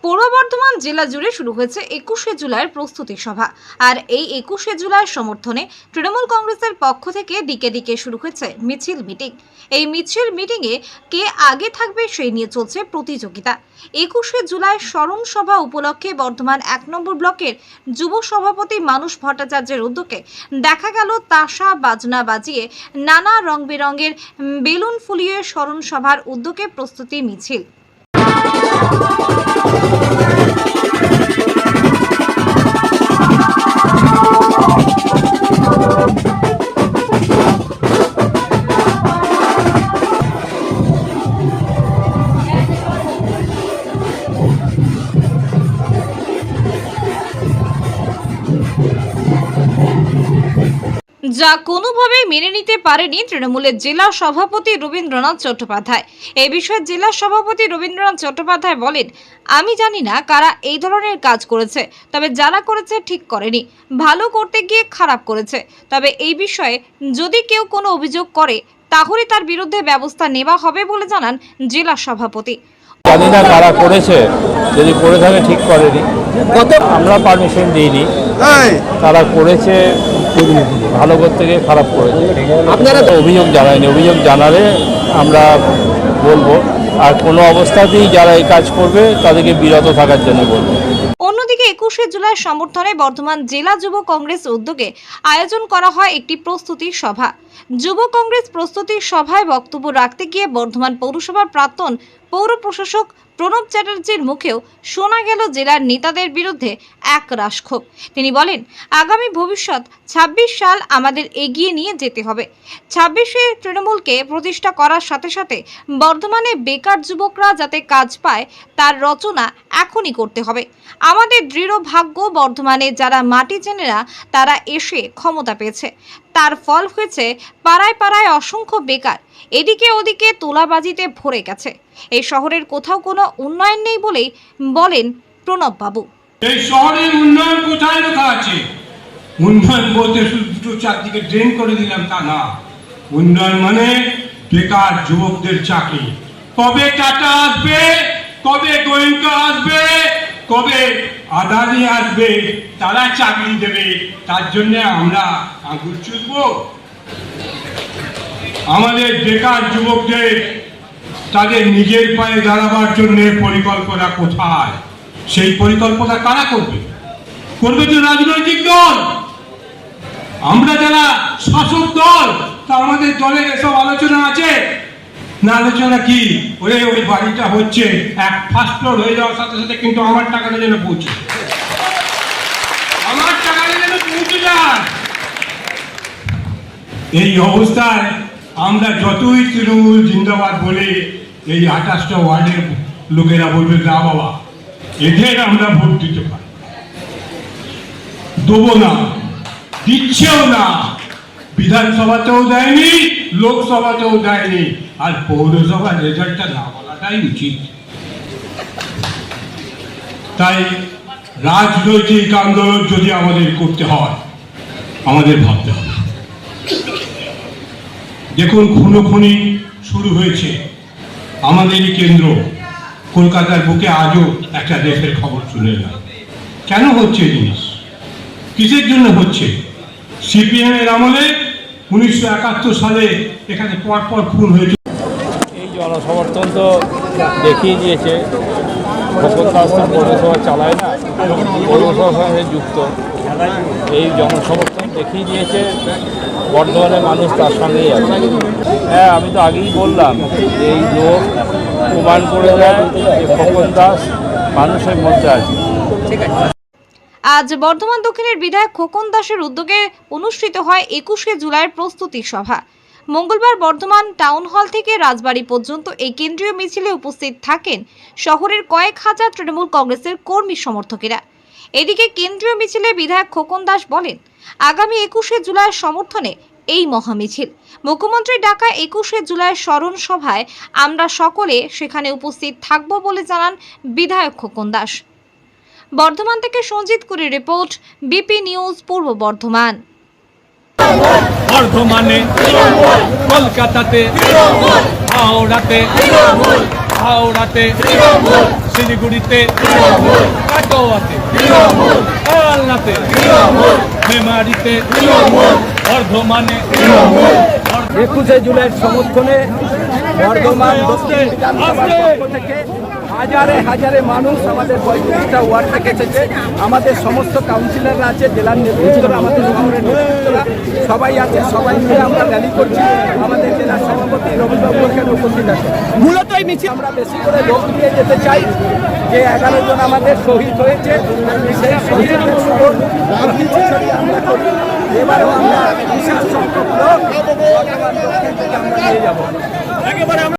পূর্ব বর্ধমান জেলা জুড়ে শুরু হয়েছে 21শে জুলাইয়ের প্রস্তুতি সভা। আর এই 21শে জুলাইয়ের সমর্থনে তৃণমূল কংগ্রেসের পক্ষ থেকে দিকে দিকে শুরু হয়েছে মিছিল মিটিং। এই মিছিল মিটিংয়ে কে আগে থাকবে সেই নিয়ে চলছে প্রতিযোগিতা। 21শে জুলাই স্মরণ সভা উপলক্ষে বর্ধমান 1 নম্বর ব্লকের যুব সভাপতি মানস ভট্টাচার্যের উদ্যোগে দেখা গেল তাসা বাজনা বাজিয়ে নানা রং বেরঙের বেলুন ফুলিয়ে স্মরণ সভার উদ্যোগে প্রস্তুতি মিছিল। যা কোনোভাবেই মেনে নিতে পারেনি তৃণমূলের জেলা সভাপতি রবীন্দ্রনাথ চট্টোপাধ্যায়। এই বিষয়ে জেলা সভাপতি রবীন্দ্রনাথ চট্টোপাধ্যায় বলেন, আমি জানি না কারা এই ধরনের কাজ করেছে, তবে যারা করেছে ঠিক করেনি, ভালো করতে গিয়ে খারাপ করেছে। তবে এই বিষয়ে যদি কেউ কোনো অভিযোগ করে তাহলে তার বিরুদ্ধে ব্যবস্থা নেওয়া হবে বলে জানান জেলা সভাপতি। জানি না কারা করেছে, যদি করে থাকে ঠিক করেনি, আমরা পারমিশন দিইনি। তারা করেছে ভালো করতে গিয়ে খারাপ করেছে। আপনারা তো অভিযোগ জানায়নি, অভিযোগ জানালে আমরা বলবো, আর কোনো অবস্থাতেই যারা এই কাজ করবে তাদেরকে বিরত থাকার জন্য বলবো। অন্যদিকে 21শে জুলাই সমর্থনে বর্ধমান জেলা যুব কংগ্রেস উদ্যোগে আয়োজন করা হয় একটি প্রস্তুতি সভা। যুব কংগ্রেস প্রস্তুতি সভায় বক্তব্য রাখতে গিয়ে বর্ধমান পৌরসভার প্রাক্তন পৌর প্রশাসক প্রণব চ্যাটার্জির মুখেও শোনা গেল জেলার নেতাদের বিরুদ্ধে এক রাশক্ষোভ। তিনি বলেন, আগামী ভবিষ্যৎ 26 সাল আমাদের এগিয়ে নিয়ে যেতে হবে। 26-এ তৃণমূলকে প্রতিষ্ঠা করার সাথে সাথে বর্ধমানে বেকার যুবকরা যাতে কাজ পায় তার রচনা এখনই করতে হবে। আমাদের দৃঢ় ভাগ্য বর্ধমানে যারা মাটি চেনেরা তারা এসে ক্ষমতা পেয়েছে, তার ফল হয়েছে পাড়ায় পাড়ায় অসংখ্য বেকার, এদিকে ওদিকে তোলাবাজিতে ভরে গেছে। এই শহরের কোথাও কোনো উন্নয়ন নেই বলেই বলেন প্রণব বাবু। এই শহরের উন্নয়ন কোথায় লেখা আছে? উন্নয়ন বলতে শুধু দুটো চারদিকে ড্রেন করে দিলাম তা না। উন্নয়ন মানে বেকার যুবকদের চাকরি। কবে টাটা আসবে, কবে গোয়েঙ্কা আসবে, কবে আদানি আসবে, তারা চাকরি দেবে, তার জন্য আমরা আঙুল চুষবো? আমাদের বেকার যুবকদের তাদের নিজের পায়ে দাঁড়াবার জন্য পরিকল্পনা কোথায়? সেই পরিকল্পনা কারা করবে? করবে তো রাজনৈতিক দল। আমরা যারা শাসক দল, তা আমাদের দলের এসব আলোচনা আছে না? আলোচনা কি? ওই বাড়িটা হচ্ছে এক ফার্স্ট ফ্লোর হয়ে যাওয়ার সাথে সাথে কিন্তু আমার টাকাটা যেন পৌঁছে, আমার টাকাটা যেন পৌঁছে যায়। এই অবস্থায় আমরা যতই তৃণমূল জিন্দাবাদ বলে এই 28টা ওয়ার্ডের লোকেরা বলবে, না বাবা, এদের আমরা ভোট দিতে পারি, দেবো না, দিচ্ছেও না। বিধানসভাতেও দেয়নি, লোকসভাতেও দেয়নি, আর পৌরসভার রেজাল্টটা না বলাটাই উচিত। তাই রাজনৈতিক আন্দোলন যদি আমাদের করতে হয়, আমাদের ভাবতে হবে। দেখুন, খুনোখুনি শুরু হয়েছে আমাদেরই কেন্দ্র কলকাতার বুকে। আজও একটা দেশের খবর শুনে না। কেন হচ্ছে জিনিস? কিসের জন্য হচ্ছে? সিপিএম এর আমলে 1971 সালে এখানে পরপর খুন হয়েছে। এই জনসমর্থন তো দেখিয়ে দিয়েছে, খোকন দাস তো পৌরসভা চালায় না, পৌরসভার সঙ্গে যুক্ত। এই জনসমর্থন দেখিয়ে দিয়েছে, বর্ধমানের মানুষ তার সঙ্গেই আছে। হ্যাঁ, আমি তো আগেই বললাম, এই লোক প্রমাণ করে দেয় যে খোকন দাস মানুষের মধ্যে আছে। আজ বর্ধমান দক্ষিণের বিধায়ক খোকন দাসের উদ্যোগে অনুষ্ঠিত হয় 21শে জুলাইয়ের প্রস্তুতি সভা। মঙ্গলবার বর্ধমান টাউন হল থেকে রাজবাড়ি পর্যন্ত এই কেন্দ্রীয় মিছিলে উপস্থিত থাকেন শহরের কয়েক হাজার তৃণমূল কংগ্রেসের কর্মী সমর্থকেরা। এদিকে কেন্দ্রীয় মিছিলে বিধায়ক খোকন দাস বলেন, আগামী 21শে জুলাইয়ের সমর্থনে এই মহামিছিল। মুখ্যমন্ত্রী ডাকা 21শে জুলাইয়ের স্মরণ সভায় আমরা সকলে সেখানে উপস্থিত থাকব বলে জানান বিধায়ক খোকন দাস। বর্ধমান থেকে সঞ্জিত কুরি রিপোর্ট, বিপি নিউজ পূর্ব বর্ধমান। বর্ধমানে, কলকাতাতে, হাওড়াতে হাওড়াতে, শিলিগুড়িতে, কাটোয়াতে, কালনাতে, মেমারিতে, বর্ধমানে, 21শে জুলাইয়ের সমর্থনে বর্ধমান দক্ষিণ বিধানসভার পক্ষ থেকে হাজারে হাজারে মানুষ আমাদের 35টা ওয়ার্ড থেকে এসেছে। আমাদের সমস্ত কাউন্সিলররা আছে, জেলার নেতৃত্বরা, আমাদের শহরের নেতৃত্বরা সবাই আছে। সবাই মিলে আমরা র্যালি করছি। আমাদের জেলার সভাপতি রবিবাবু এখানে উপস্থিত আছে। মূলত এই মিছিল আমরা বেশি করে লোক নিয়ে যেতে চাই যে 11 জন আমাদের শহীদ হয়েছে, সেই শহীদদের স্মরণ আমরা করি। এবারেও আমরা বিশাল সংখ্যক লোক বর্তমান দক্ষিণ থেকে আমরা নিয়ে যাবো।